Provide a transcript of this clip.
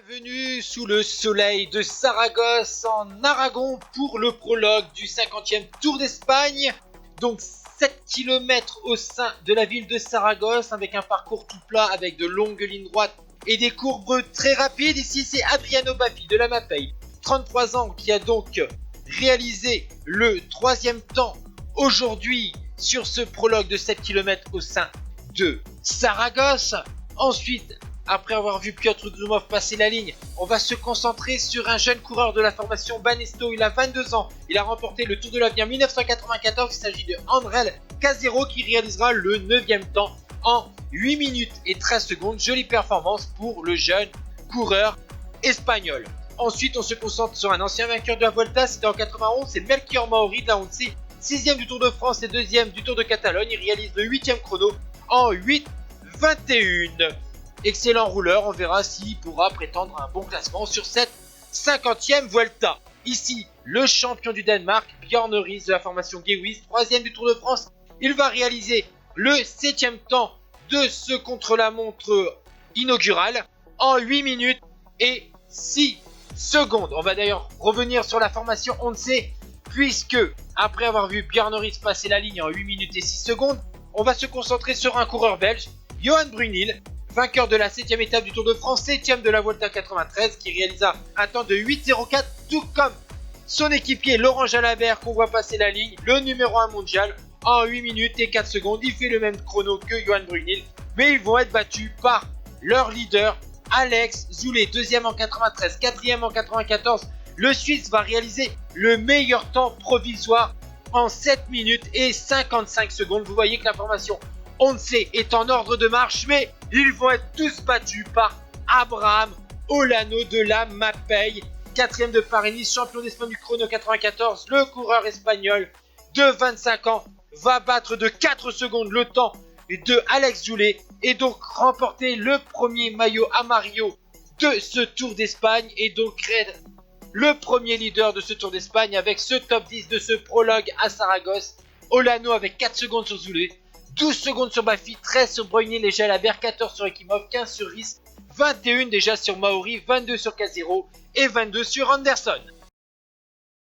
Bienvenue sous le soleil de Saragosse en Aragon pour le prologue du 50e Tour d'Espagne. Donc 7 km au sein de la ville de Saragosse avec un parcours tout plat avec de longues lignes droites et des courbes très rapides. Ici c'est Adriano Baffi de la Mapei, 33 ans, qui a donc réalisé le troisième temps aujourd'hui sur ce prologue de 7 km au sein de Saragosse. Ensuite, après avoir vu Piotr Grumov passer la ligne, on va se concentrer sur un jeune coureur de la formation Banesto. Il a 22 ans, il a remporté le Tour de l'Avenir 1994. Il s'agit de Andrel Casero qui réalisera le 9e temps en 8 minutes et 13 secondes. Jolie performance pour le jeune coureur espagnol. Ensuite, on se concentre sur un ancien vainqueur de la Vuelta, c'était en 91, c'est Melchior Mauri de la Once, 6e du Tour de France et 2e du Tour de Catalogne. Il réalise le 8e chrono en 8:21. Excellent rouleur, on verra s'il pourra prétendre à un bon classement sur cette 50e Vuelta. Ici, le champion du Danemark, Björn Ries de la formation Gewis, 3e du Tour de France. Il va réaliser le 7e temps de ce contre-la-montre inaugural en 8 minutes et 6 secondes. On va d'ailleurs revenir sur la formation Once, puisque après avoir vu Björn Ries passer la ligne en 8 minutes et 6 secondes, on va se concentrer sur un coureur belge, Johan Brunil, vainqueur de la 7e étape du Tour de France, 7e de la Vuelta 93, qui réalisa un temps de 8:04, tout comme son équipier Laurent Jalabert qu'on voit passer la ligne, le numéro 1 mondial, en 8 minutes et 4 secondes. Il fait le même chrono que Johan Brunil, mais ils vont être battus par leur leader, Alex Zoulet, 2e en 93, 4e en 94. Le Suisse va réaliser le meilleur temps provisoire en 7 minutes et 55 secondes. Vous voyez que la formation Once est en ordre de marche, mais ils vont être tous battus par Abraham Olano de la Mapei, 4e de Paris-Nice, champion d'Espagne du chrono 94. Le coureur espagnol de 25 ans va battre de 4 secondes le temps de Alex Zoulet et donc remporter le premier maillot amarillo de ce Tour d'Espagne et donc être le premier leader de ce Tour d'Espagne avec ce top 10 de ce prologue à Saragosse. Olano avec 4 secondes sur Zoulet, 12 secondes sur Baffi, 13 sur Brunil et Jalabert, 14 sur Ekimov, 15 sur Ries, 21 déjà sur Mauri, 22 sur Casero et 22 sur Anderson.